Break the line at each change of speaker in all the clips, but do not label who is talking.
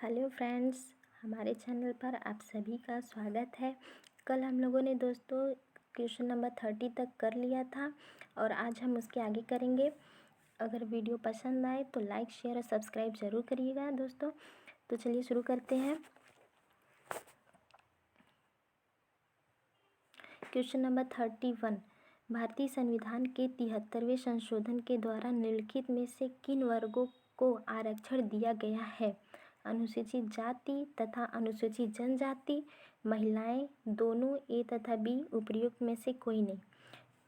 Hello friends, हमारे channel पर आप सभी का स्वागत है। कल हम लोगों ने दोस्तों क्वेश्चन नंबर 30 तक कर लिया था और आज हम उसके आगे करेंगे। अगर वीडियो पसंद आए तो लाइक शेयर और सब्सक्राइब ज़रूर करिएगा दोस्तों। तो चलिए शुरू करते हैं। क्वेश्चन नंबर 31, भारतीय संविधान के 73वें संशोधन के द्वारा निम्नलिखित में से किन वर्गों को आरक्षण दिया गया है? अनुसूचित जाति तथा अनुसूचित जनजाति, महिलाएं, दोनों ए तथा बी, उपर्युक्त में से कोई नहीं।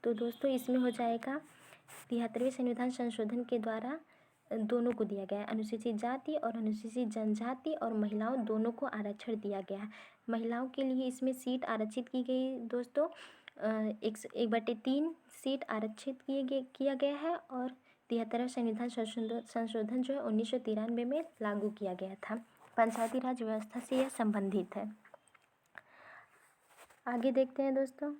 तो दोस्तों इसमें हो जाएगा 73वें संविधान संशोधन के द्वारा दोनों को दिया गया है, अनुसूचित जाति और अनुसूचित जनजाति और महिलाओं दोनों को आरक्षण दिया गया है। महिलाओं के लिए इसमें सीट आरक्षित की गई दोस्तों, 1/3 सीट आरक्षित किया गया है और 73वां संविधान संशोधन जो है 1993 में लागू किया गया था। पंचायती राज व्यवस्था से यह संबंधित है। आगे देखते हैं दोस्तों।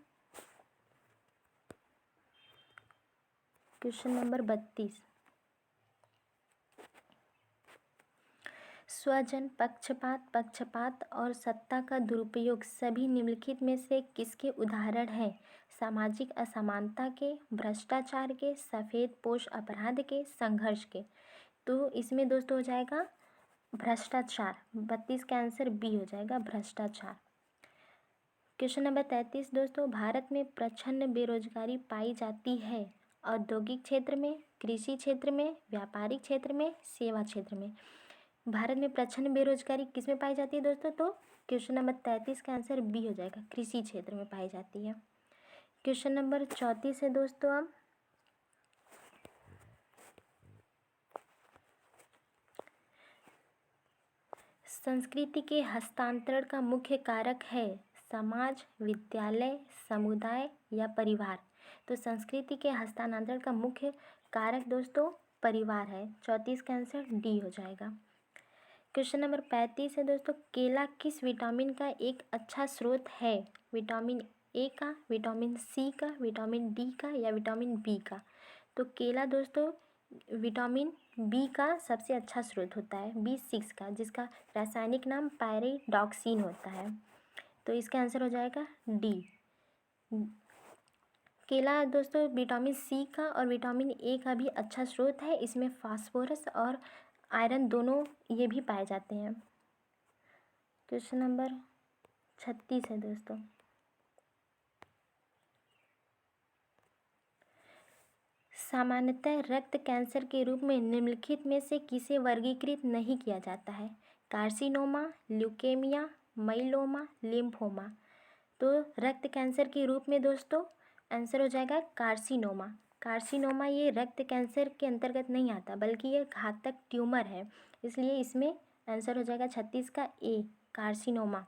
क्वेश्चन नंबर 32, स्वजन पक्षपात और सत्ता का दुरुपयोग सभी निम्नलिखित में से किसके उदाहरण हैं? सामाजिक असमानता के, भ्रष्टाचार के, सफ़ेदपोश अपराध के, संघर्ष के। तो इसमें दोस्तों हो जाएगा भ्रष्टाचार। 32 का आंसर बी हो जाएगा, भ्रष्टाचार। क्वेश्चन नंबर 33 दोस्तों, भारत में प्रचंड बेरोजगारी पाई जाती है औद्योगिक क्षेत्र में, कृषि क्षेत्र में, व्यापारिक क्षेत्र में, सेवा क्षेत्र में। भारत में प्रचंड बेरोजगारी किस में पाई जाती है दोस्तों? तो क्वेश्चन नंबर 33 का आंसर बी हो जाएगा, कृषि क्षेत्र में पाई जाती है। क्वेश्चन नंबर 34 है दोस्तों, अब संस्कृति के हस्तांतरण का मुख्य कारक है समाज, विद्यालय, समुदाय या परिवार। तो संस्कृति के हस्तांतरण का मुख्य कारक दोस्तों परिवार है। 34 का आंसर डी हो जाएगा। क्वेश्चन नंबर 35 है दोस्तों, केला किस विटामिन का एक अच्छा स्रोत है? विटामिन ए का, विटामिन सी का, विटामिन डी का या विटामिन बी का? तो केला दोस्तों विटामिन बी का सबसे अच्छा स्रोत होता है, B6 का, जिसका रासायनिक नाम पायरिडॉक्सिन होता है। तो इसका आंसर हो जाएगा डी। केला दोस्तों विटामिन सी का और विटामिन ए का भी अच्छा स्रोत है। इसमें फास्फोरस और आयरन दोनों ये भी पाए जाते हैं। क्वेश्चन नंबर 36 है दोस्तों, सामान्यतः रक्त कैंसर के रूप में निम्नलिखित में से किसे वर्गीकृत नहीं किया जाता है? Carcinoma, leukaemia, myeloma, lymphoma. तो रक्त कैंसर के रूप में दोस्तों आंसर हो जाएगा कार्सिनोमा। कार्सिनोमा ये रक्त कैंसर के अंतर्गत नहीं आता, बल्कि ये घातक ट्यूमर है, इसलिए इसमें आंसर हो जाएगा 36 का ए, कार्सिनोमा।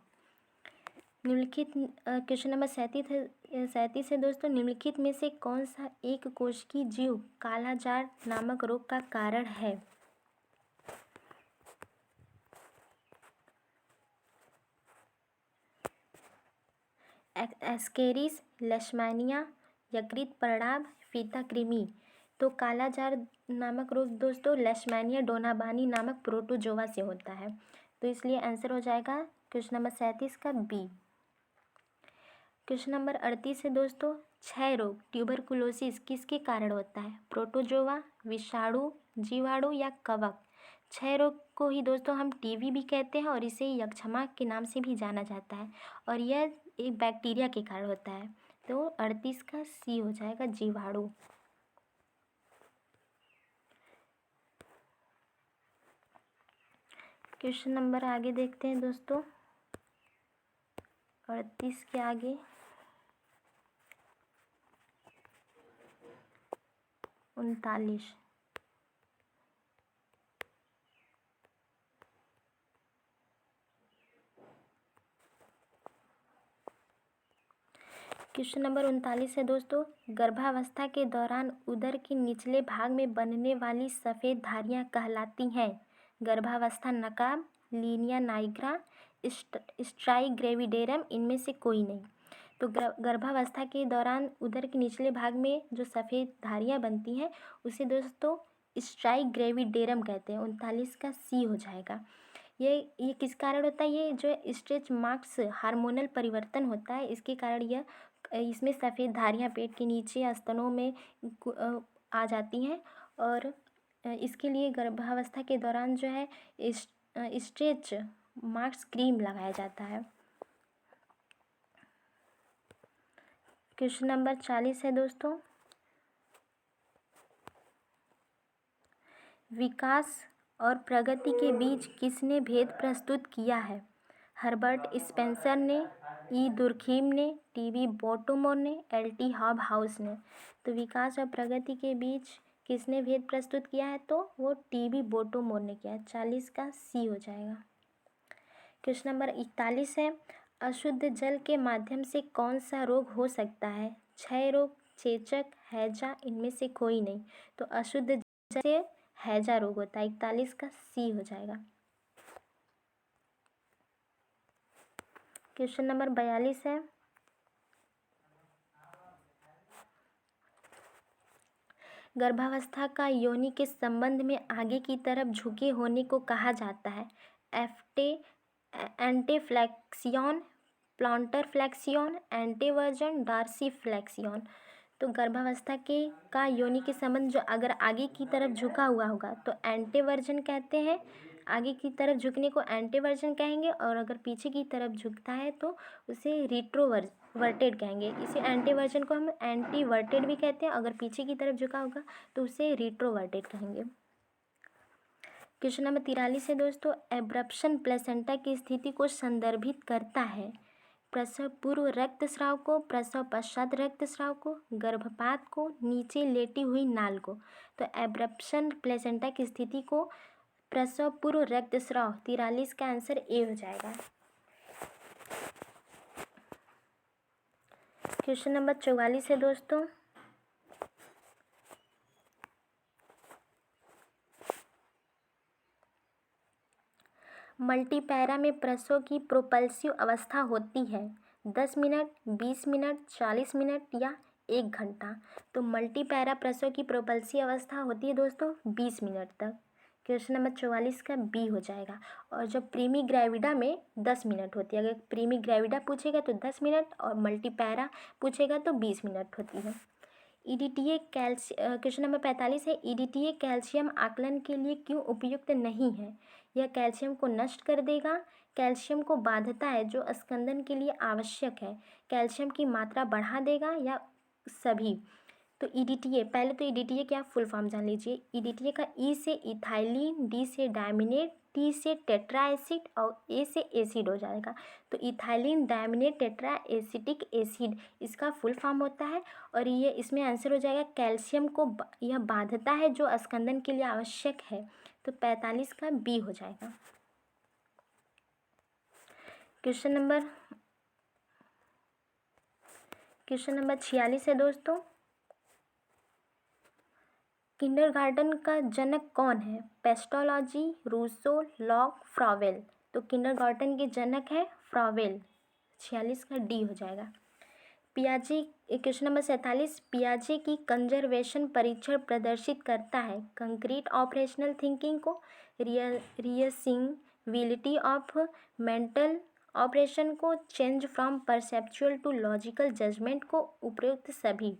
निम्नलिखित क्वेश्चन नंबर 37 है दोस्तों, निम्नलिखित में से कौन सा एक कोशिकीय जीव कालाजार नामक रोग का कारण है? एस्केरिस, लेशमैनिया, यकृत प्रदाह, फीता कृमि। तो कालाजार नामक रोग दोस्तों लेशमैनिया डोनाबानी नामक प्रोटोजोआ से होता है। तो इसलिए आंसर हो जाएगा क्वेश्चन नंबर 37 का बी। क्वेश्चन नंबर 38 है दोस्तों, क्षय रोग ट्यूबरकुलोसिस किसके कारण होता है? प्रोटोजोआ, विषाणु, जीवाणु या कवक? क्षय रोग को ही दोस्तों हम टीबी भी कहते हैं और इसे यक्षमा के नाम से भी जाना जाता है और यह एक बैक्टीरिया के कारण होता है। तो 38 का सी हो जाएगा, जीवाणु। क्वेश्चन नंबर आगे देखते हैं दोस्तों, 38 के आगे 39। क्वेश्चन नंबर 39 है दोस्तों, गर्भावस्था के दौरान उदर के निचले भाग में बनने वाली सफ़ेद धारियाँ कहलाती हैं? गर्भावस्था नकाब, लीनिया नाइग्रा, स्ट्राइग्रेविडेरम, इनमें से कोई नहीं। तो गर्भावस्था के दौरान उदर के निचले भाग में जो सफ़ेद धारियाँ बनती हैं उसे दोस्तों स्ट्राइग्रेविडेरम कहते हैं। 39 का सी हो जाएगा। ये किस कारण होता है? ये जो स्ट्रेच मार्क्स हार्मोनल परिवर्तन होता है, इसके कारण यह इसमें सफ़ेद धारियाँ पेट के नीचे स्तनों में आ जाती हैं। और इसके लिए गर्भावस्था के दौरान जो है स्ट्रेच मार्क्स क्रीम लगाया जाता है। क्वेश्चन नंबर 40 है दोस्तों, विकास और प्रगति के बीच किसने भेद प्रस्तुत किया है? हर्बर्ट स्पेंसर ने, ई दुर्खीम ने, टीवी बोटोमोर ने, एल.टी. हॉबहाउस ने। तो विकास और प्रगति के बीच किसने भेद प्रस्तुत किया है? तो वो टीवी बोटोमोर ने किया है। 40 का सी हो जाएगा। क्वेश्चन नंबर 41 है, अशुद्ध जल के माध्यम से कौन सा रोग हो सकता है? क्षय रोग, चेचक, हैजा, इनमें से कोई नहीं। तो अशुद्ध जल से हैजा रोग होता है। 41 का सी हो जाएगा। क्वेश्चन नंबर 42 है, गर्भावस्था का योनि के संबंध में आगे की तरफ झुके होने को कहा जाता है? एंटेफ्लेक्सियन, प्लांटर फ्लेक्सियन, एंटेवर्जन, डार्सी फ्लेक्सियन। तो गर्भावस्था का योनि के संबंध जो अगर आगे की तरफ झुका हुआ होगा तो एंटेवर्जन कहते हैं। आगे की तरफ झुकने को एंटेवर्जन कहेंगे, और अगर पीछे की तरफ झुकता है तो उसे रिट्रोवर्टेड कहेंगे। इसे एंटीवर्जन को हम एंटीवर्टेड भी कहते हैं। अगर पीछे की तरफ झुका होगा तो उसे रिट्रोवर्टेड कहेंगे। क्वेश्चन नंबर 43 है दोस्तों, एब्रप्शन प्लेसेंटा की स्थिति को संदर्भित करता है? प्रसव पूर्व रक्तस्राव को, प्रसव पश्चात रक्तस्राव को, गर्भपात को, नीचे लेटी हुई नाल को। तो एब्रप्शन प्लेसेंटा की स्थिति को प्रसव पूर्व रक्तस्राव। 43 का आंसर ए हो जाएगा। क्वेश्चन नंबर 44 है दोस्तों, मल्टीपैरा में प्रसव की प्रोपल्सिव अवस्था होती है 10 मिनट, 20 मिनट, 40 मिनट या 1 घंटा। तो मल्टीपैरा प्रसव की प्रोपल्सिव अवस्था होती है दोस्तों 20 मिनट तक। क्वेश्चन नंबर 44 का बी हो जाएगा। और जब प्रीमी ग्रेविडा में 10 मिनट होती है। अगर प्रीमी ग्रेविडा पूछेगा तो 10 मिनट, और मल्टीपैरा पूछेगा तो 20 मिनट होती है। ईडीटीए क्वेश्चन नंबर 45 है, ईडीटीए कैल्शियम आकलन के लिए क्यों उपयुक्त नहीं है? यह कैल्शियम को नष्ट कर देगा, कैल्शियम को बांधता है जो स्कंदन के लिए आवश्यक है, कैल्शियम की मात्रा बढ़ा देगा, या सभी। तो ईडीटीए, पहले तो ईडीटीए क्या फुल फॉर्म जान लीजिए। ईडीटीए का ई से इथाइलिन, डी से डायमिनेट, टी से टेट्रा एसिड और ए से एसिड हो जाएगा। तो इथाइलिन डायमिनेट टेट्रा एसिटिक एसिड इसका फुल फॉर्म होता है। और ये इसमें आंसर हो जाएगा कैल्शियम को यह बांधता है जो स्कंदन के लिए आवश्यक है। तो 45 का बी हो जाएगा। क्वेश्चन नंबर 46 है दोस्तों, किंडरगार्टन का जनक कौन है? Pestalozzi, Rousseau, Locke, Froebel. तो किंडरगार्टन के जनक है फ्रॉवेल। 46 का डी हो जाएगा। पियाजे, क्वेश्चन नंबर 47, पियाजे की कंजर्वेशन परीक्षण प्रदर्शित करता है कंक्रीट ऑपरेशनल थिंकिंग को, रियसिंगविलिटी ऑफ मेंटल ऑपरेशन को, change from perceptual to logical judgement को, उपयुक्त सभी।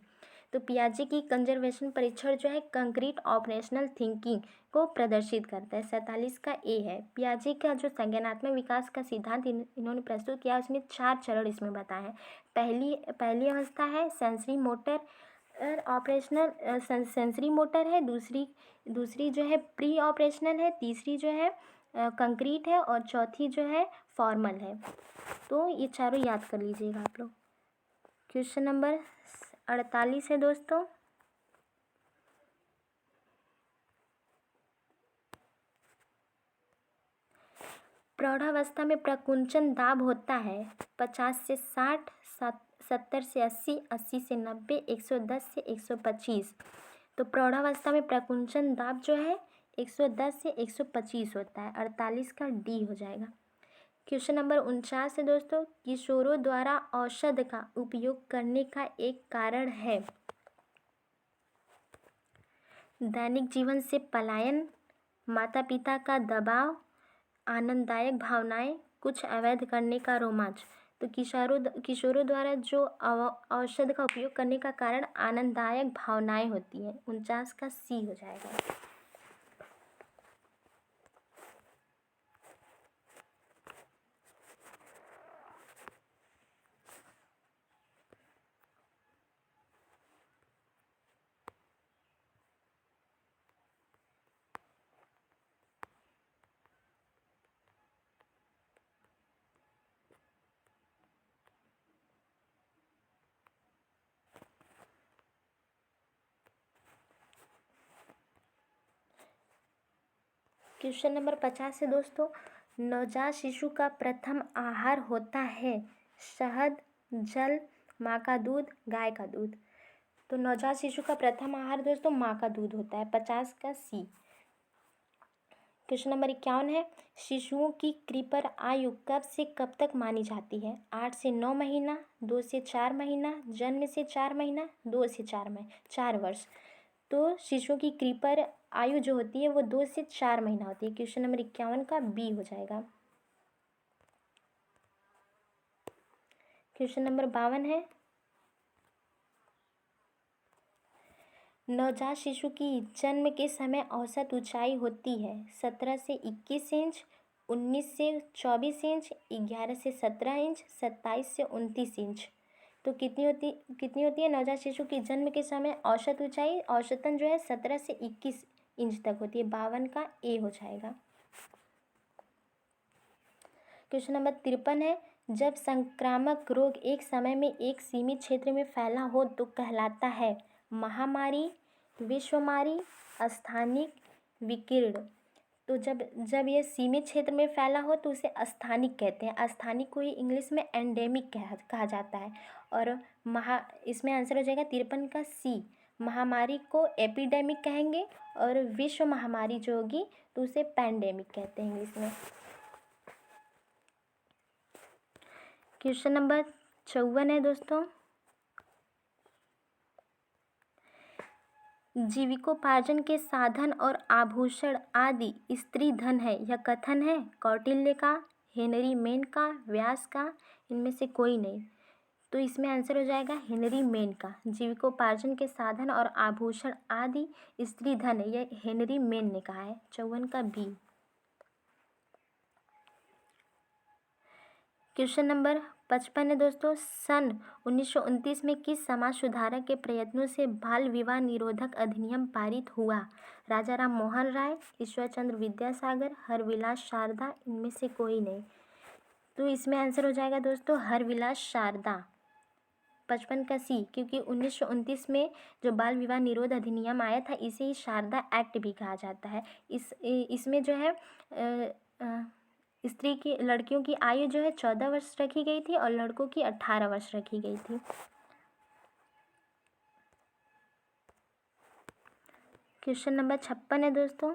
तो पियाजे की कंजर्वेशन परीक्षण जो है कंक्रीट ऑपरेशनल थिंकिंग को प्रदर्शित करता है। 47 का ए है। पियाजे का जो संज्ञानात्मक विकास का सिद्धांत इन्होंने प्रस्तुत किया, उसमें 4 चरण इसमें बताए हैं। पहली अवस्था है sensory motor operational, sensory motor है। दूसरी जो है प्री ऑपरेशनल है। तीसरी जो है कंक्रीट है, और चौथी जो है फॉर्मल है। तो ये चारों याद कर लीजिएगा आप लोग। क्वेश्चन नंबर 48 है दोस्तों, प्रौढ़ावस्था में प्रकुंचन दाब होता है 50 से 60, 70 से 80, 80 से 90, 110 से 125। तो प्रौढ़ावस्था में प्रकुंचन दाब जो है 110 से 125 होता है। 48 का डी हो जाएगा। क्वेश्चन नंबर 49 है दोस्तों, किशोरों द्वारा औषध का उपयोग करने का एक कारण है दैनिक जीवन से पलायन, माता पिता का दबाव, आनंददायक भावनाएं, कुछ अवैध करने का रोमांच। तो किशोरों द्वारा जो औषध का उपयोग करने का कारण आनंददायक भावनाएं होती हैं। 49 का सी हो जाएगा। क्वेश्चन नंबर 50 है दोस्तों, नवजात शिशु का प्रथम आहार होता है शहद, जल, माँ का दूध, गाय का दूध। तो नवजात शिशु का प्रथम आहार दोस्तों माँ का दूध होता है। 50 का सी। क्वेश्चन नंबर 51 है, शिशुओं की क्रीपर आयु कब से कब तक मानी जाती है? 8 से 9 महीना, 2 से 4 महीना, जन्म से 4 महीना, 2 से 4 वर्ष। तो शिशुओं की क्रीपर आयु जो होती है वो 2 से 4 महीना होती है। क्वेश्चन नंबर 51 का बी हो जाएगा। क्वेश्चन नंबर 52 है, नवजात शिशु की जन्म के समय औसत ऊंचाई होती है 17 से 21 इंच, 19 से 24 इंच, 11 से 17 इंच, 27 से 29 इंच। तो कितनी होती है नवजात शिशु की जन्म के समय औसत ऊंचाई? औसतन जो है 17 से 21 इंच तक होती है। 52 का ए हो जाएगा। क्वेश्चन नंबर 53 है, जब संक्रामक रोग एक समय में एक सीमित क्षेत्र में फैला हो तो कहलाता है महामारी, विश्वमारी, स्थानिक, विकीर्ण। तो जब यह सीमित क्षेत्र में फैला हो तो उसे स्थानिक कहते हैं। स्थानिक को ही इंग्लिश में एंडेमिक कहा जाता है। और इसमें आंसर हो जाएगा 53 का सी। महामारी को एपिडेमिक कहेंगे और विश्व महामारी जो होगी तो उसे पैंडेमिक कहते हैं इंग्लिश में। क्वेश्चन नंबर 54 है दोस्तों, जीविकोपार्जन के साधन और आभूषण आदि स्त्री धन है, यह कथन है कौटिल्य का, हेनरी मेन का, व्यास का, इनमें से कोई नहीं। तो इसमें आंसर हो जाएगा हेनरी मेन का। जीविकोपार्जन के साधन और आभूषण आदि स्त्री धन है, यह हेनरी मेन ने कहा है। 54 का बी। क्वेश्चन नंबर 55 है दोस्तों, सन 1929 में किस समाज सुधारक के प्रयत्नों से बाल विवाह निरोधक अधिनियम पारित हुआ? राजा राम मोहन राय, ईश्वर चंद्र विद्यासागर, हरविलास शारदा, इनमें से कोई नहीं। तो इसमें आंसर हो जाएगा दोस्तों हरविलास शारदा। 55 का सी, क्योंकि 1929 में जो बाल विवाह निरोध अधिनियम आया था इसे ही शारदा एक्ट भी कहा जाता है। इसमें जो है लड़कियों की आयु जो है 14 वर्ष रखी गई थी और लड़कों की 18 वर्ष रखी गई थी। क्वेश्चन नंबर 56 है दोस्तों,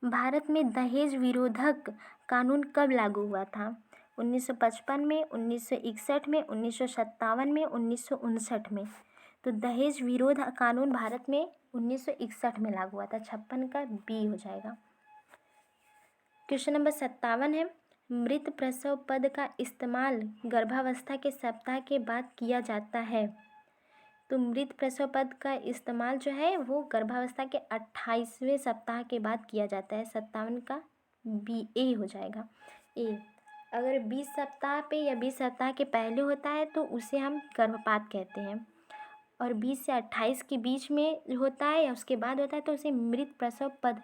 भारत में दहेज विरोधक कानून कब लागू हुआ था? 1955 में, 1961 में, 1957 में, 1959 में। तो दहेज विरोध कानून भारत में 1961 में लागू हुआ था। 56 का बी हो जाएगा। क्वेश्चन नंबर 57 है, मृत प्रसव पद का इस्तेमाल गर्भावस्था के सप्ताह के बाद किया जाता है। तो मृत प्रसव पद का इस्तेमाल जो है वो गर्भावस्था के 28वें सप्ताह के बाद किया जाता है। 57 का बी ए हो जाएगा। ए अगर 20 सप्ताह पे या 20 सप्ताह के पहले होता है तो उसे हम गर्भपात कहते हैं, और 20 से 28 के बीच में होता है या उसके बाद होता है तो उसे मृत प्रसव पद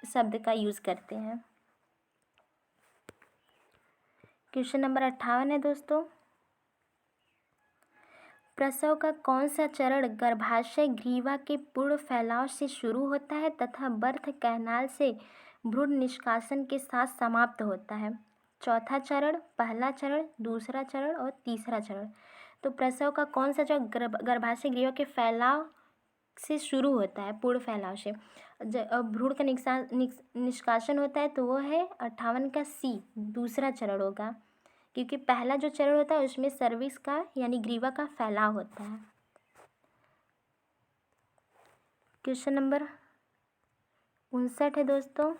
शब्द का यूज़ करते हैं। क्वेश्चन नंबर 58 है दोस्तों, प्रसव का कौन सा चरण गर्भाशय ग्रीवा के पूर्ण फैलाव से शुरू होता है तथा बर्थ कैनाल से भ्रूण निष्कासन के साथ समाप्त होता है? चौथा चरण, पहला चरण, दूसरा चरण और तीसरा चरण। तो प्रसव का कौन सा जो गर्भाशय ग्रीवा के फैलाव से शुरू होता है, पूर्ण फैलाव से, भ्रूण का निष्कासन होता है तो वो है 58 का सी, दूसरा चरण होगा, क्योंकि पहला जो चरण होता है उसमें सर्विक्स का यानी ग्रीवा का फैलाव होता है। क्वेश्चन नंबर 59 है दोस्तों।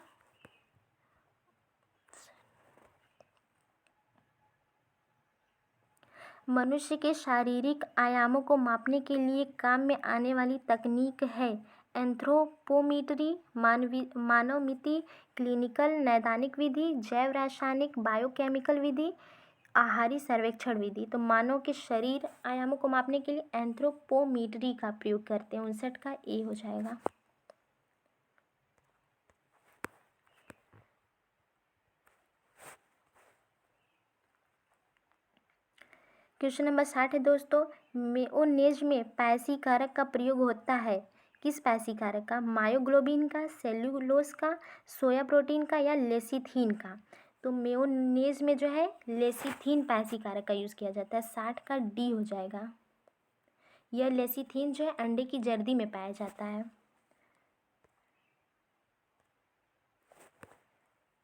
मनुष्य के शारीरिक आयामों को मापने के लिए काम में आने वाली तकनीक है एंथ्रोपोमीटरी, मानवमिति, क्लिनिकल नैदानिक विधि, जैव रासायनिक बायोकेमिकल विधि, आहारी सर्वेक्षण विधि। तो मानव के शरीर आयामों को मापने के लिए एंथ्रोपोमीटरी का प्रयोग करते हैं। 59 का ए हो जाएगा। क्वेश्चन नंबर 60 है दोस्तों। मेयोनेज में पैसी कारक का प्रयोग होता है। किस पैसी कारक का? मायोग्लोबिन का, सेल्यूलोज का, सोया प्रोटीन का या लेसिथीन का? तो मेयोनेज में जो है लेसिथीन पैसी कारक का यूज़ किया जाता है। 60 का डी हो जाएगा। यह लेसिथीन जो है अंडे की जर्दी में पाया जाता है।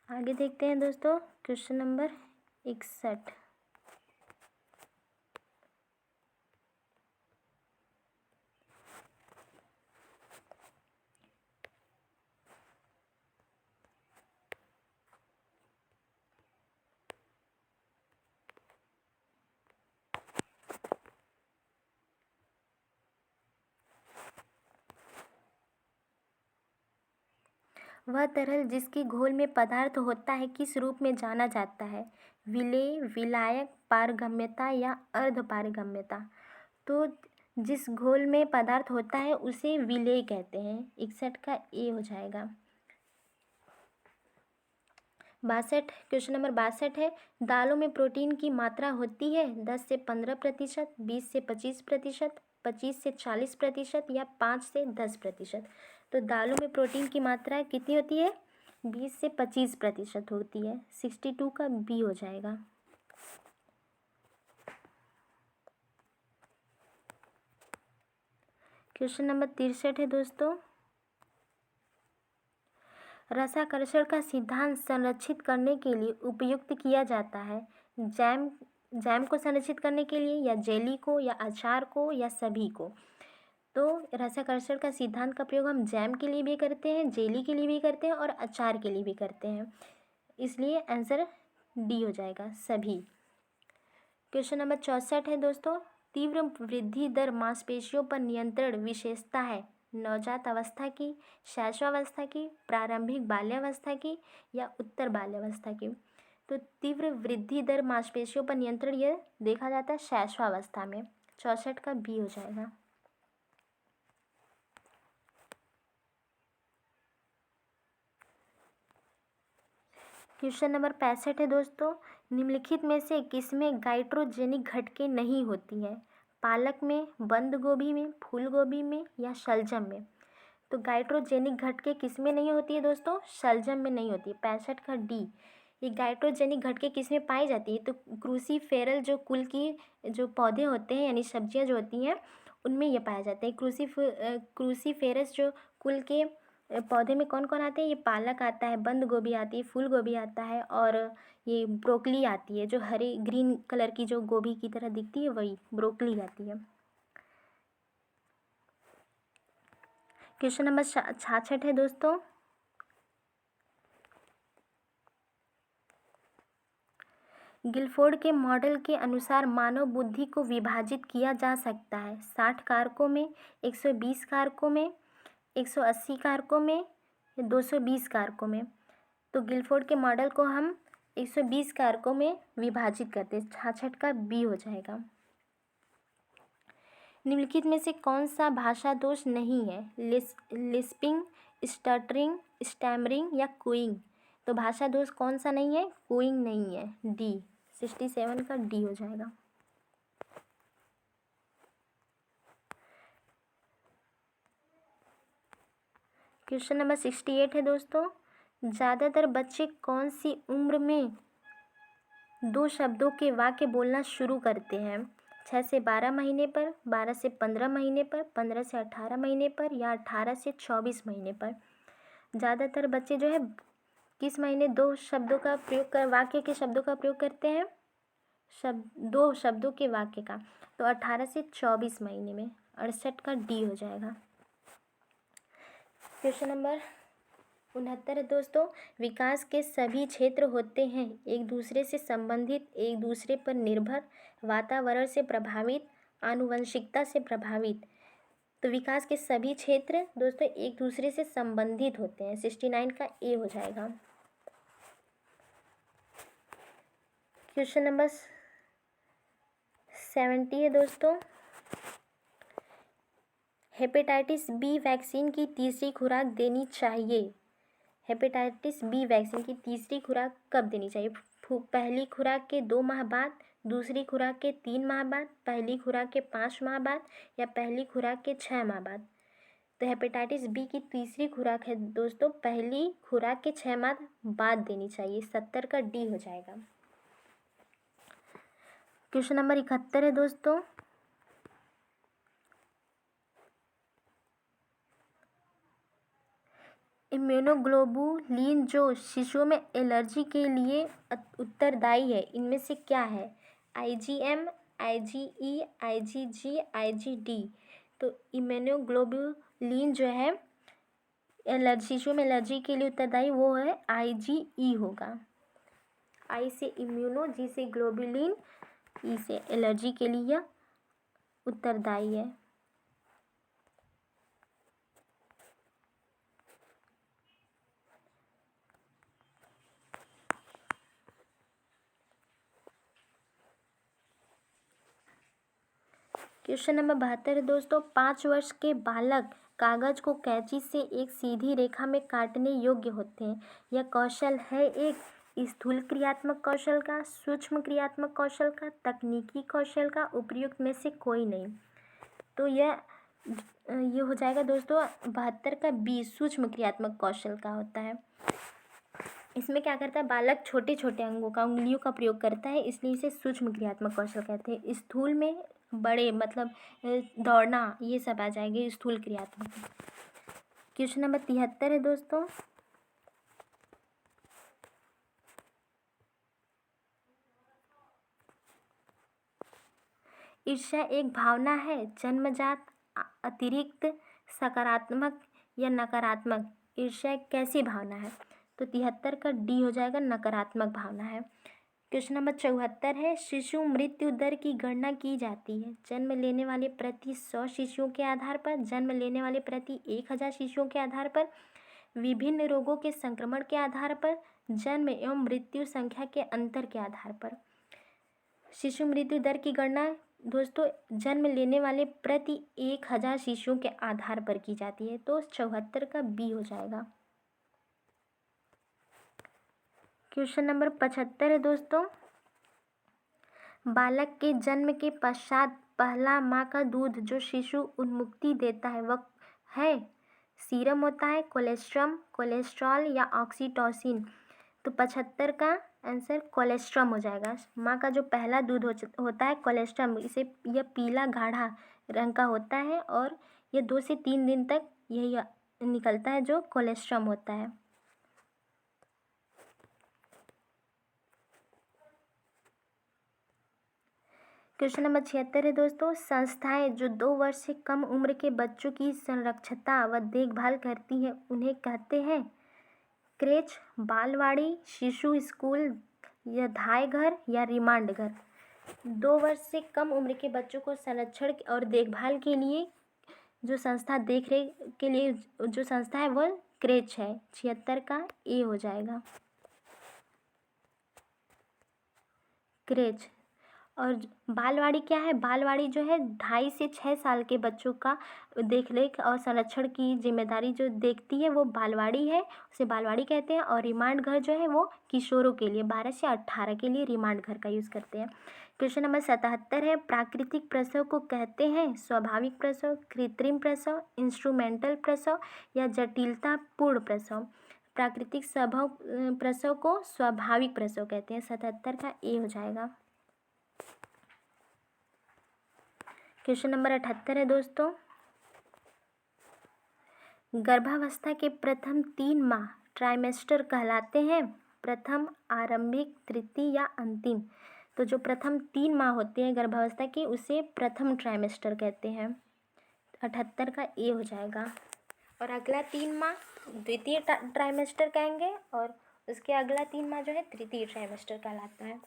आगे देखते हैं दोस्तों क्वेश्चन नंबर 61। वह तरल जिसकी घोल में पदार्थ होता है किस रूप में जाना जाता है? विलेय, विलायक, पारगम्यता या अर्धपारगम्यता? तो जिस घोल में पदार्थ होता है उसे विलेय कहते हैं। 61 का ए हो जाएगा। 62 क्वेश्चन नंबर 62 है। दालों में प्रोटीन की मात्रा होती है 10 से 15%, 20 से 25%, 25 से 40% या 5 से 10%। तो दालों में प्रोटीन की मात्रा कितनी होती है? 20 से 25% होती है। 62 का बी हो जाएगा। क्वेश्चन नंबर 63 है दोस्तों। रसाकर्षण का सिद्धांत संरक्षित करने के लिए उपयुक्त किया जाता है। जैम को संरक्षित करने के लिए या जेली को या अचार को या सभी को? तो रसाकर्षण का सिद्धांत का प्रयोग हम जैम के लिए भी करते हैं, जेली के लिए भी करते हैं और अचार के लिए भी करते हैं। इसलिए आंसर डी हो जाएगा, सभी। क्वेश्चन नंबर 64 है दोस्तों। तीव्र वृद्धि दर मांसपेशियों पर नियंत्रण विशेषता है नवजात अवस्था की, शैशवावस्था की, प्रारंभिक बाल्यावस्था की या उत्तर बाल्यावस्था की? तो तीव्र वृद्धि दर मांसपेशियों पर नियंत्रण यह देखा जाता है शैशवावस्था में। 64 का बी हो जाएगा। क्वेश्चन नंबर 65 है दोस्तों। निम्नलिखित में से किसमें गाइट्रोजेनिक घटकें नहीं होती हैं? पालक में, बंद गोभी में, फूल गोभी में या शलजम में? तो गाइट्रोजेनिक घटकें किसमें नहीं होती है दोस्तों? शलजम में नहीं होती है। 65 का डी। ये गाइट्रोजेनिक घटकें किसमें पाई जाती है? तो क्रूसीफेरल जो कुल की जो पौधे होते हैं यानी सब्जियां जो होती हैं उनमें ये पाए जाते हैं। क्रूसीफेरस जो कुल के पौधे में कौन कौन आते हैं? ये पालक आता है, बंद गोभी आती है, फूल गोभी आता है और ये ब्रोकली आती है, जो हरे ग्रीन कलर की जो गोभी की तरह दिखती है वही ब्रोकली आती है। क्वेश्चन नंबर 66 है दोस्तों। गिलफोर्ड के मॉडल के अनुसार मानव बुद्धि को विभाजित किया जा सकता है 60 कारकों में, 120 कारकों में, 180 कारकों में या 220 कारकों में? तो गिलफोर्ड के मॉडल को हम 120 कारकों में विभाजित करते हैं। 66 का बी हो जाएगा। निम्नलिखित में से कौन सा भाषा दोष नहीं है? लिस्पिंग, स्टटरिंग, स्टैमरिंग या कूइंग? तो भाषा दोष कौन सा नहीं है? कूइंग नहीं है। डी 67 का डी हो जाएगा। क्वेश्चन नंबर 68 है दोस्तों। ज़्यादातर बच्चे कौन सी उम्र में 2 शब्दों के वाक्य बोलना शुरू करते हैं? 6 से 12 महीने पर, 12 से 15 महीने पर, 15 से 18 महीने पर या 18 से 24 महीने पर? ज़्यादातर बच्चे जो है किस महीने 2 शब्दों का प्रयोग कर वाक्य के शब्दों का प्रयोग करते हैं? 2 शब्दों के वाक्य का। तो 18 से 24 महीने में। 68 का डी हो जाएगा। क्वेश्चन नंबर 69 है दोस्तों, विकास के सभी क्षेत्र होते हैं एक दूसरे से संबंधित, एक दूसरे पर निर्भर, वातावरण से प्रभावित, आनुवंशिकता से प्रभावित। तो विकास के सभी क्षेत्र दोस्तों एक दूसरे से संबंधित होते हैं। 69 का ए हो जाएगा। क्वेश्चन नंबर 70 है दोस्तों, हेपेटाइटिस बी वैक्सीन की तीसरी खुराक देनी चाहिए। हेपेटाइटिस बी वैक्सीन की तीसरी खुराक कब देनी चाहिए? पहली खुराक के 2 माह बाद, दूसरी खुराक के 3 माह बाद, पहली खुराक के 5 माह बाद या पहली खुराक के 6 माह बाद। तो हेपेटाइटिस बी की तीसरी खुराक है दोस्तों पहली खुराक के 6 माह बाद देनी चाहिए। 70 का डी हो जाएगा। क्वेश्चन नंबर 71 है दोस्तों, इम्यूनोग्लोबुलिन जो शिशुओं में एलर्जी के लिए उत्तरदायी है, इनमें से क्या है? IgM, IgE, IgG, IgD। तो इम्यूनोग्लोबुलिन जो है शिशुओं में एलर्जी के लिए उत्तरदायी वो है IgE होगा। I से इम्यूनो, G से ग्लोबुलिन, E से एलर्जी के लिए उत्तरदायी है। क्वेश्चन नंबर 72 है दोस्तों, 5 वर्ष के बालक कागज को कैंची से एक सीधी रेखा में काटने योग्य होते हैं। यह कौशल है एक स्थूल क्रियात्मक कौशल का, सूक्ष्म क्रियात्मक कौशल का, तकनीकी कौशल का, उपयुक्त में से कोई नहीं। तो ये हो जाएगा दोस्तों 72 का बी, सूक्ष्म क्रियात्मक कौशल का होता है। इसमें क्या करता है, बालक छोटे छोटे अंगों का, उंगलियों का प्रयोग करता है, इसलिए इसे सूक्ष्म क्रियात्मक कौशल कहते हैं। स्थूल में बड़े मतलब दौड़ना, ये सब आ जाएंगे स्थूल क्रियात्मक। क्वेश्चन नंबर 73 है दोस्तों, ईर्ष्या एक भावना है जन्मजात, अतिरिक्त, सकारात्मक या नकारात्मक? ईर्ष्या एक कैसी भावना है? तो 73 का डी हो जाएगा, नकारात्मक भावना है। क्वेश्चन नंबर 74 है, शिशु मृत्यु दर की गणना की जाती है जन्म लेने वाले प्रति 100 शिशुओं के आधार पर, जन्म लेने वाले प्रति 1000 शिशुओं के आधार पर, विभिन्न रोगों के संक्रमण के आधार पर, जन्म एवं मृत्यु संख्या के अंतर के आधार पर। शिशु मृत्यु दर की गणना दोस्तों जन्म लेने वाले प्रति 1000 शिशुओं के आधार पर की जाती है। तो 74 का बी हो जाएगा। क्वेश्चन नंबर 75 है दोस्तों, बालक के जन्म के पश्चात पहला माँ का दूध जो शिशु उन्मुक्ति देता है वह है सीरम होता है, कोलेस्ट्रॉल या ऑक्सीटोसिन? तो 75 का आंसर कोलेस्ट्रम हो जाएगा। माँ का जो पहला दूध होता है कोलेस्ट्रम, इसे यह पीला गाढ़ा रंग का होता है और यह 2 से 3 दिन तक यही निकलता है जो कोलेस्ट्रम होता है। क्वेश्चन नंबर 76 है दोस्तों, संस्थाएं जो 2 वर्ष से कम उम्र के बच्चों की संरक्षता व देखभाल करती हैं उन्हें कहते हैं क्रेच, बालवाड़ी, शिशु स्कूल या धाय घर या रिमांड घर? 2 वर्ष से कम उम्र के बच्चों को संरक्षण और देखभाल के लिए जो संस्था देख रेख के लिए जो संस्था है वह क्रेच है। 76 का ए हो जाएगा, क्रेच। और बालवाड़ी क्या है? बालवाड़ी जो है 2.5 से 6 साल के बच्चों का देखरेख और संरक्षण की जिम्मेदारी जो देखती है वो बालवाड़ी है, उसे बालवाड़ी कहते हैं। और रिमांड घर जो है वो किशोरों के लिए 12 से 18 के लिए रिमांड घर का यूज़ करते हैं। क्वेश्चन नंबर 77 है, प्राकृतिक प्रसव को कहते हैं स्वाभाविक प्रसव, कृत्रिम प्रसव, इंस्ट्रूमेंटल प्रसव या जटिलतापूर्ण प्रसव? प्राकृतिक प्रसव को स्वाभाविक प्रसव कहते हैं। 77 का ए हो जाएगा। क्वेश्चन नंबर 78 है दोस्तों, गर्भावस्था के प्रथम 3 माह ट्राइमेस्टर कहलाते हैं, प्रथम, आरंभिक, तृतीय या अंतिम? तो जो प्रथम 3 माह होते हैं गर्भावस्था के उसे प्रथम ट्राइमेस्टर कहते हैं। 78 का ए हो जाएगा। और अगला 3 माह द्वितीय ट्राइमेस्टर कहेंगे, और उसके अगला 3 माह जो है तृतीय ट्राइमेस्टर कहलाता है।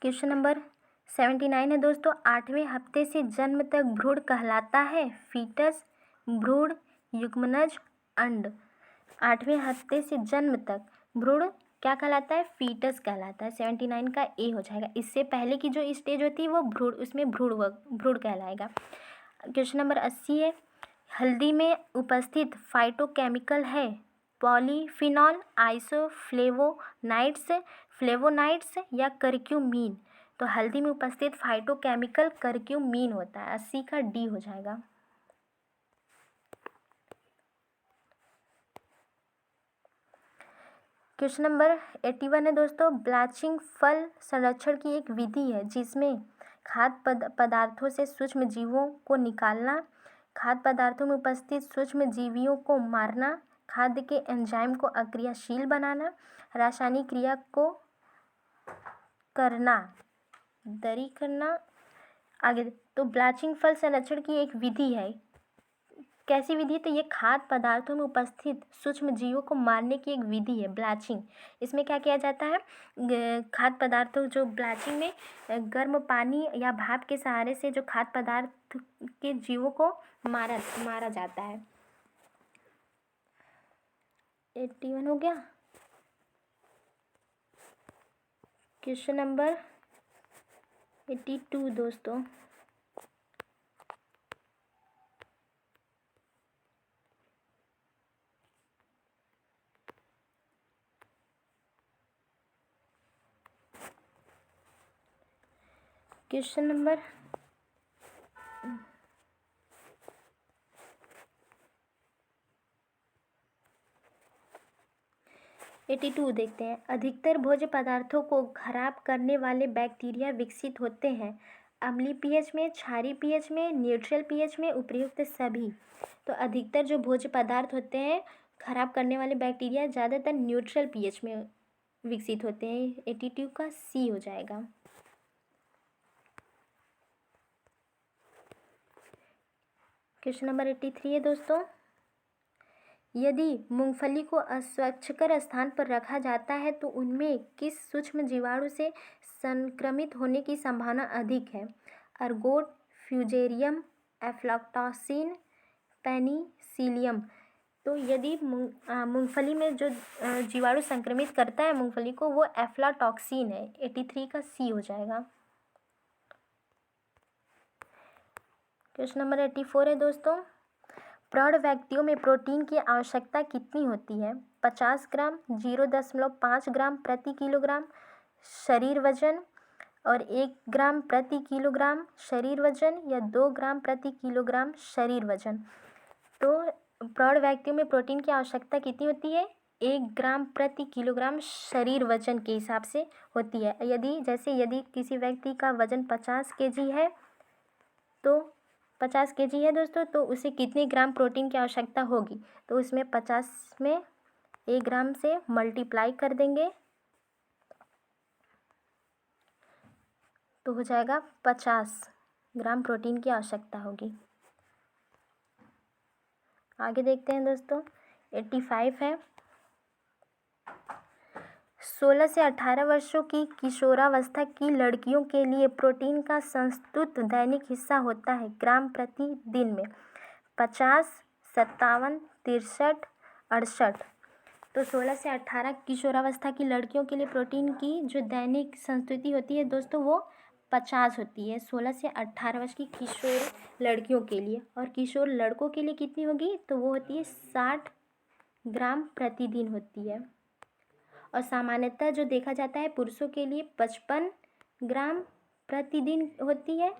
क्वेश्चन नंबर 79 है दोस्तों, 8वें हफ्ते से जन्म तक भ्रूण कहलाता है फीटस, भ्रूण, युग्मनज, अंड। 8वें हफ्ते से जन्म तक भ्रूण क्या कहलाता है? फीटस कहलाता है। 79 का ए हो जाएगा। इससे पहले की जो स्टेज होती है वो भ्रूण, उसमें भ्रूण कहलाएगा। क्वेश्चन नंबर 80 है, हल्दी में उपस्थित फाइटोकेमिकल है पॉलीफिनॉल, आइसोफ्लेवोनाइड्स, फ्लेवोनाइड्स या करक्यूमिन। तो हल्दी में उपस्थित फाइटोकेमिकल करक्यूमिन होता है। 80 का डी हो जाएगा। क्वेश्चन नंबर 81 है दोस्तों, ब्लैचिंग फल संरक्षण की एक विधि है जिसमें खाद्य पदार्थों से सूक्ष्म जीवों को निकालना, खाद्य पदार्थों में उपस्थित सूक्ष्म जीवियों को मारना, खाद्य के एंजाइम को अक्रियाशील बनाना, रासायनिक क्रिया को करना, दरी करना। आगे तो ब्लैचिंग फल संरक्षण की एक विधि है। कैसी विधि है? तो ये खाद्य पदार्थों में उपस्थित सूक्ष्म जीवों को मारने की एक विधि है ब्लैचिंग। इसमें क्या किया जाता है? खाद्य पदार्थों, जो ब्लैचिंग में गर्म पानी या भाप के सहारे से जो खाद्य पदार्थ के जीवों को मारा जाता है। 81 हो गया। क्वेश्चन नंबर 82 दोस्तों, क्वेश्चन नंबर 82 देखते हैं। अधिकतर भोज्य पदार्थों को खराब करने वाले बैक्टीरिया विकसित होते हैं अम्लीय पीएच में, क्षारीय पीएच में, न्यूट्रल पीएच में, उपर्युक्त सभी। तो अधिकतर जो भोज्य पदार्थ होते हैं खराब करने वाले बैक्टीरिया ज़्यादातर न्यूट्रल पीएच में विकसित होते हैं। 82 का सी हो जाएगा। क्वेश्चन नंबर 83 है दोस्तों, यदि मूंगफली को अस्वच्छकर स्थान पर रखा जाता है तो उनमें किस सूक्ष्म जीवाणु से संक्रमित होने की संभावना अधिक है? Ergot, fusarium, aflatoxin, penicillium. तो यदि मूंगफली में जो जीवाणु संक्रमित करता है मूंगफली को, वो एफ्लाटॉक्सिन है। 83 का सी हो जाएगा। क्वेश्चन नंबर 84 है दोस्तों, प्रौढ़ व्यक्तियों में प्रोटीन की आवश्यकता कितनी होती है? 50 ग्राम, 0.5 ग्राम प्रति किलोग्राम शरीर वजन, और 1 ग्राम प्रति किलोग्राम शरीर वजन, या 2 ग्राम प्रति किलोग्राम शरीर वजन। तो प्रौढ़ व्यक्तियों में प्रोटीन की आवश्यकता कितनी होती है? 1 ग्राम प्रति किलोग्राम शरीर वजन के हिसाब से होती है। यदि किसी व्यक्ति का वजन 50 केजी है, तो 50 केजी है दोस्तों, तो उसे कितने ग्राम प्रोटीन की आवश्यकता होगी? तो उसमें 50 में 1 ग्राम से मल्टीप्लाई कर देंगे तो हो जाएगा 50 ग्राम प्रोटीन की आवश्यकता होगी। आगे देखते हैं दोस्तों, 85 है, 16 से 18 वर्षों की किशोरावस्था की लड़कियों के लिए प्रोटीन का संस्तुत दैनिक हिस्सा होता है ग्राम प्रति दिन में 50, 57, 63, 68। तो 16 से 18 किशोरावस्था की लड़कियों के लिए प्रोटीन की जो दैनिक संस्तुति होती है दोस्तों, वो 50 होती है 16 से 18 वर्ष की किशोर लड़कियों के लिए। और किशोर लड़कों के लिए कितनी होगी? तो वो होती है 60 ग्राम प्रतिदिन होती है। और सामान्यतः जो देखा जाता है पुरुषों के लिए 55 ग्राम प्रतिदिन होती है,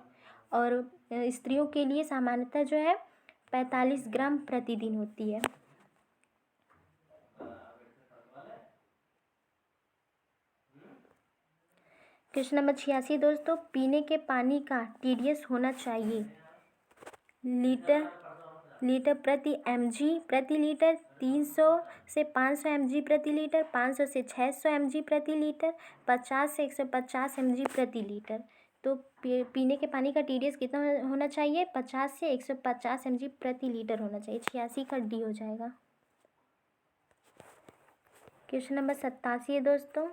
और स्त्रियों के लिए सामान्यतः जो है 45 ग्राम प्रतिदिन होती है। क्वेश्चन नंबर 86 दोस्तों, पीने के पानी का TDS होना चाहिए लीटर प्रति mg प्रति लीटर, 300 से 500 mg प्रति लीटर, 500 से 600 mg प्रति लीटर, 50 से 150 mg प्रति लीटर। तो पीने के पानी का TDS कितना होना चाहिए? 50 से 150 mg प्रति लीटर होना चाहिए। 86 का D हो जाएगा। क्वेश्चन नंबर 87 है दोस्तों,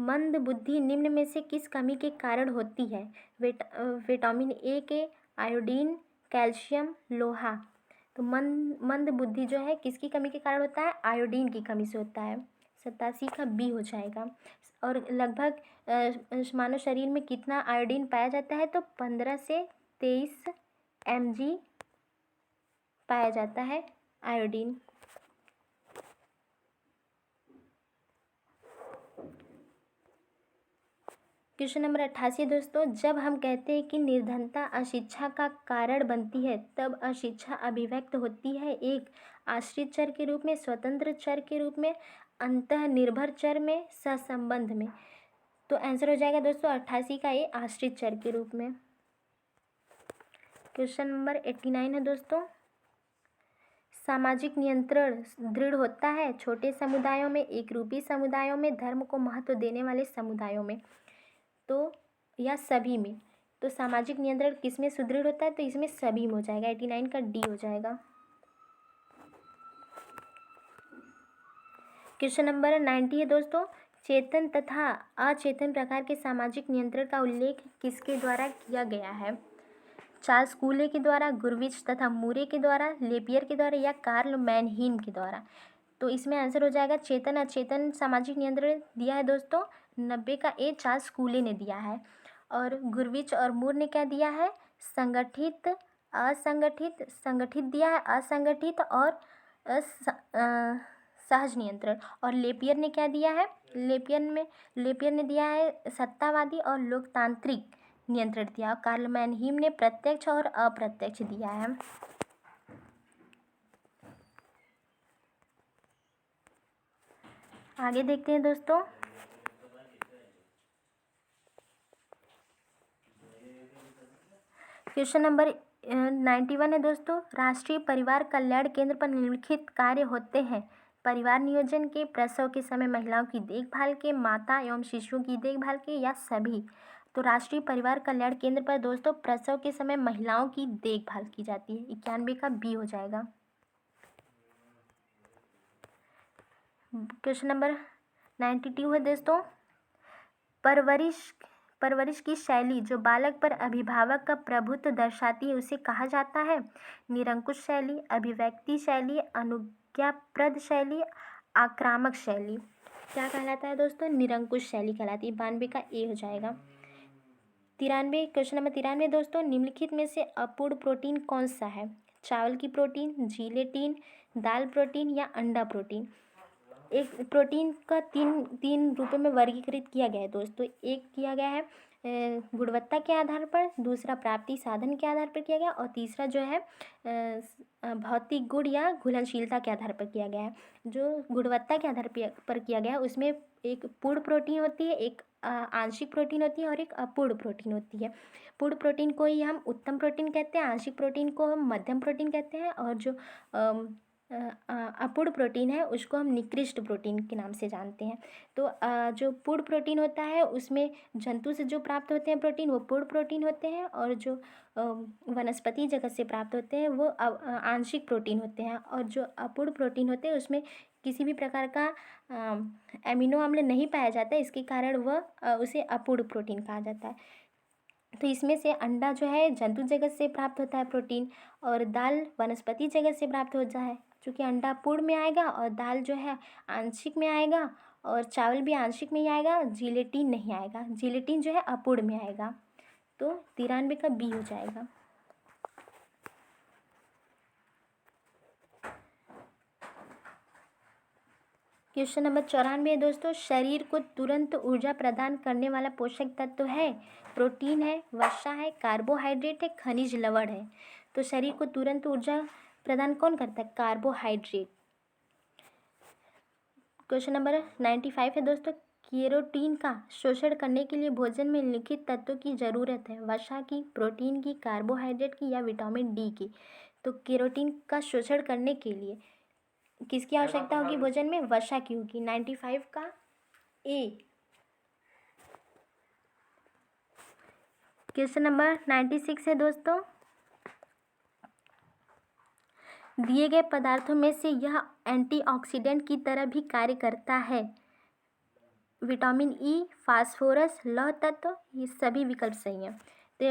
मंद बुद्धि निम्न में से किस कमी के कारण होती है? विटामिन ए के, आयोडीन, कैल्शियम, लोहा। तो मंद बुद्धि जो है किसकी कमी के कारण होता है? आयोडीन की कमी से होता है। 87 का B हो जाएगा। और लगभग मानव शरीर में कितना आयोडीन पाया जाता है? तो 15 से 23 mg पाया जाता है आयोडीन। क्वेश्चन नंबर 88 दोस्तों, जब हम कहते हैं कि निर्धनता अशिक्षा का कारण बनती है, तब अशिक्षा अभिव्यक्त होती है एक आश्रित चर के रूप में, स्वतंत्र चर के रूप में, अंतःनिर्भर चर में, सहसंबंध में। तो आंसर हो जाएगा दोस्तों 88 का ए, आश्रित चर के रूप में। क्वेश्चन नंबर 89 है दोस्तों, सामाजिक नियंत्रण दृढ़ होता है छोटे समुदायों में, एकरूपी समुदायों में, धर्म को महत्व देने वाले समुदायों में, तो या सभी में। तो सामाजिक नियंत्रण किस में सुदृढ़ होता है? तो इसमें सभी में हो जाएगा। 89 का D हो जाएगा। क्वेश्चन नंबर 90 है दोस्तों, चेतन तथा अचेतन प्रकार के सामाजिक नियंत्रण का उल्लेख किसके द्वारा किया गया है? चार्ल्स कूले के द्वारा, गुरविच तथा मूरे के द्वारा, लेपियर के द्वारा, या कार्ल मैनहीम के द्वारा। तो इसमें आंसर हो जाएगा चेतन अचेतन सामाजिक नियंत्रण दिया है दोस्तों 90 का ए, चार्ल्स कूले ने दिया है। और गुरविच और मूर ने क्या दिया है? संगठित, असंगठित, संगठित दिया है, असंगठित और सहज नियंत्रण। और लेपियर ने क्या दिया है? लेपियर ने दिया है सत्तावादी और लोकतांत्रिक नियंत्रण दिया। कार्ल मैनहीम ने प्रत्यक्ष और अप्रत्यक्ष दिया है। आगे देखते हैं दोस्तों, क्वेश्चन नंबर 91 है दोस्तों, राष्ट्रीय परिवार कल्याण केंद्र पर निम्नलिखित कार्य होते हैं? परिवार नियोजन के, प्रसव के समय महिलाओं की देखभाल के, माता एवं शिशुओं की देखभाल के, या सभी। तो राष्ट्रीय परिवार कल्याण केंद्र पर दोस्तों प्रसव के समय महिलाओं की देखभाल की जाती है। 91 का B हो जाएगा। क्वेश्चन नंबर 92 है दोस्तों, परवरिश की शैली जो बालक पर अभिभावक का प्रभुत्व दर्शाती है उसे कहा जाता है? निरंकुश शैली, अभिव्यक्ति शैली, अनुज्ञाप्रद शैली, आक्रामक शैली। क्या कहलाता है दोस्तों? निरंकुश शैली कहलाती है। 92 का ए हो जाएगा। 93, क्वेश्चन नंबर 93 दोस्तों, निम्नलिखित में से अपूर्ण प्रोटीन कौन सा है? चावल की प्रोटीन, जिलेटिन, दाल प्रोटीन, या अंडा प्रोटीन। एक प्रोटीन का तीन रूपों में वर्गीकृत किया गया है दोस्तों। एक किया गया है गुणवत्ता के आधार पर, दूसरा प्राप्ति साधन के आधार पर किया गया, और तीसरा जो है भौतिक गुण या घुलनशीलता के आधार पर किया गया है। जो गुणवत्ता के आधार पर किया गया है उसमें एक पूर्ण प्रोटीन होती है, एक आंशिक प्रोटीन होती है, और एक अपूर्ण प्रोटीन होती है। पूर्ण प्रोटीन को ही हम उत्तम प्रोटीन कहते हैं, आंशिक प्रोटीन को हम मध्यम प्रोटीन कहते हैं, और जो अपूर्ण प्रोटीन है उसको हम निकृष्ट प्रोटीन के नाम से जानते हैं। तो जो पूर्ण प्रोटीन होता है उसमें जंतु से जो प्राप्त होते हैं प्रोटीन वो पूर्ण प्रोटीन होते हैं, और जो वनस्पति जगत से प्राप्त होते हैं वो आंशिक प्रोटीन होते हैं। और जो अपूर्ण प्रोटीन होते हैं उसमें किसी भी प्रकार का एमिनो अम्ल नहीं पाया जाता है, इसके कारण वह उसे अपूर्ण प्रोटीन कहा जाता है। तो इसमें से अंडा जो है जंतु जगत से प्राप्त होता है प्रोटीन, और दाल वनस्पति जगत से प्राप्त होता है। चूँकि अंडा पूर्ण में आएगा और दाल जो है आंशिक में आएगा, और चावल भी आंशिक में ही आएगा, जिलेटिन नहीं आएगा। जिलेटिन जो है अपूर्ण में आएगा। तो 93 का B हो जाएगा। क्वेश्चन नंबर 94 है दोस्तों, शरीर को तुरंत ऊर्जा प्रदान करने वाला पोषक तत्व है? प्रोटीन है, वसा है, कार्बोहाइड्रेट है, खनिज लवण है। तो शरीर को तुरंत ऊर्जा प्रदान कौन करता है? कार्बोहाइड्रेट। क्वेश्चन नंबर 95 है दोस्तों, केरोटीन का शोषण करने के लिए भोजन में निम्नलिखित तत्वों की ज़रूरत है? वसा की, प्रोटीन की, कार्बोहाइड्रेट की, या विटामिन D की। तो केरोटीन का शोषण करने के लिए किसकी आवश्यकता होगी भोजन में? वसा की होगी। 95 का A। क्वेश्चन नंबर 96 है दोस्तों, दिए गए पदार्थों में से यह एंटीऑक्सीडेंट की तरह भी कार्य करता है। विटामिन ई, फास्फोरस, लौह तत्व, ये सभी विकल्प सही हैं। तो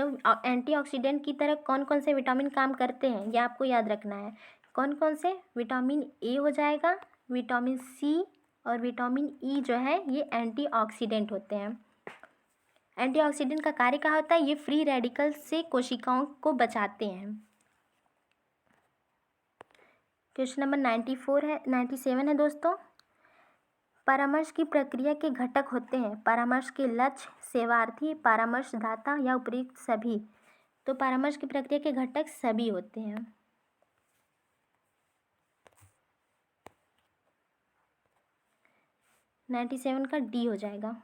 एंटीऑक्सीडेंट की तरह कौन कौन से विटामिन काम करते हैं ये आपको याद रखना है। कौन कौन से? विटामिन ए हो जाएगा, विटामिन सी और विटामिन ई जो है ये एंटीऑक्सीडेंट होते हैं। एंटीऑक्सीडेंट का कार्य क्या होता है? ये फ्री रेडिकल से कोशिकाओं को बचाते हैं। क्वेश्चन नंबर 97 है दोस्तों, परामर्श की प्रक्रिया के घटक होते हैं। परामर्श के लक्ष्य, सेवार्थी, परामर्शदाता या उपयुक्त सभी। तो परामर्श की प्रक्रिया के घटक सभी होते हैं। नाइन्टी सेवन का डी हो जाएगा।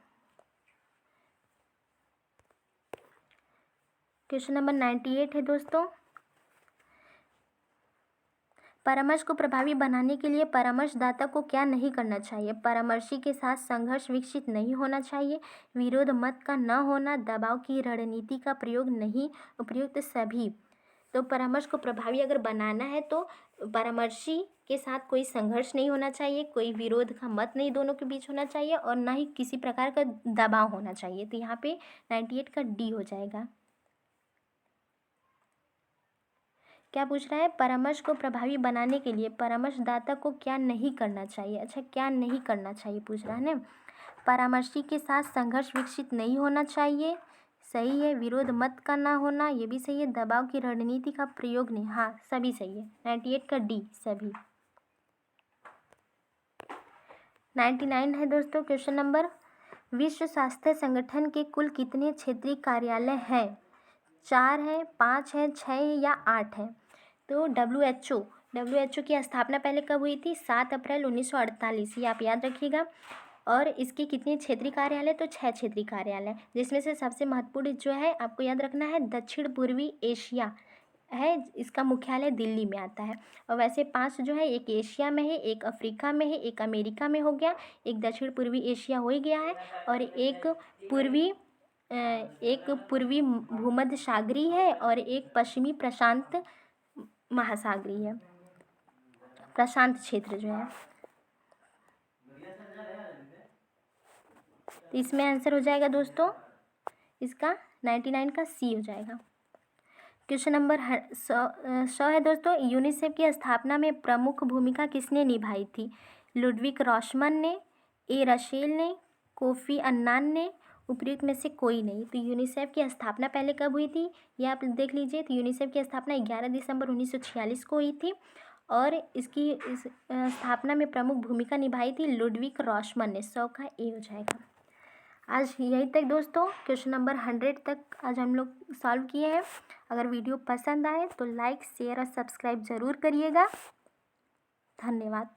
क्वेश्चन नंबर 98 है दोस्तों, परामर्श को प्रभावी बनाने के लिए परामर्शदाता को क्या नहीं करना चाहिए? परामर्शी के साथ संघर्ष विकसित नहीं होना चाहिए, विरोध मत का न होना, दबाव की रणनीति का प्रयोग नहीं, उपयुक्त सभी। तो परामर्श को प्रभावी अगर बनाना है तो परामर्शी के साथ कोई संघर्ष नहीं होना चाहिए, कोई विरोध का मत नहीं दोनों के बीच होना चाहिए और ना ही किसी प्रकार का दबाव होना चाहिए। तो यहाँ पे 98 का डी हो जाएगा। क्या पूछ रहा है? परामर्श को प्रभावी बनाने के लिए परामर्शदाता को क्या नहीं करना चाहिए। अच्छा, क्या नहीं करना चाहिए पूछ रहा है ना। परामर्शी के साथ संघर्ष विकसित नहीं होना चाहिए, सही है। विरोध मत का ना होना, ये भी सही है। दबाव की रणनीति का प्रयोग नहीं, हाँ सभी सही है। 98 का डी सभी। 99 है दोस्तों क्वेश्चन नंबर, विश्व स्वास्थ्य संगठन के कुल कितने क्षेत्रीय कार्यालय हैं? 4 है, 5 है, 6 है या 8 है? तो WHO की स्थापना पहले कब हुई थी? 7 अप्रैल 1948, ये आप याद रखिएगा। और इसके कितने क्षेत्रीय कार्यालय? तो 6 क्षेत्रीय कार्यालय, जिसमें से सबसे महत्वपूर्ण जो है आपको याद रखना है दक्षिण पूर्वी एशिया है, इसका मुख्यालय दिल्ली में आता है। और वैसे 5 जो है, एक एशिया में है, एक अफ्रीका में है, एक अमेरिका में हो गया, एक दक्षिण पूर्वी एशिया हो ही गया है, और एक पूर्वी भूमध्य सागरीय है और एक पश्चिमी प्रशांत महासागरीय है, प्रशांत क्षेत्र जो है। तो इसमें आंसर हो जाएगा दोस्तों इसका 99 का सी हो जाएगा। क्वेश्चन नंबर 100 है दोस्तों, यूनिसेफ की स्थापना में प्रमुख भूमिका किसने निभाई थी? लुडविक रॉसमन ने, ए रसेल ने, कोफी अन्नान ने, उपयुक्त में से कोई नहीं। तो यूनिसेफ की स्थापना पहले कब हुई थी ये आप देख लीजिए। तो यूनिसेफ की स्थापना 11 दिसंबर 1946 को हुई थी और इस स्थापना में प्रमुख भूमिका निभाई थी लुडविक रॉसमन ने। 100 का ए हो जाएगा। आज यहीं तक दोस्तों, क्वेश्चन नंबर 100 तक आज हम लोग सॉल्व किए हैं। अगर वीडियो पसंद आए तो लाइक, शेयर और सब्सक्राइब ज़रूर करिएगा। धन्यवाद।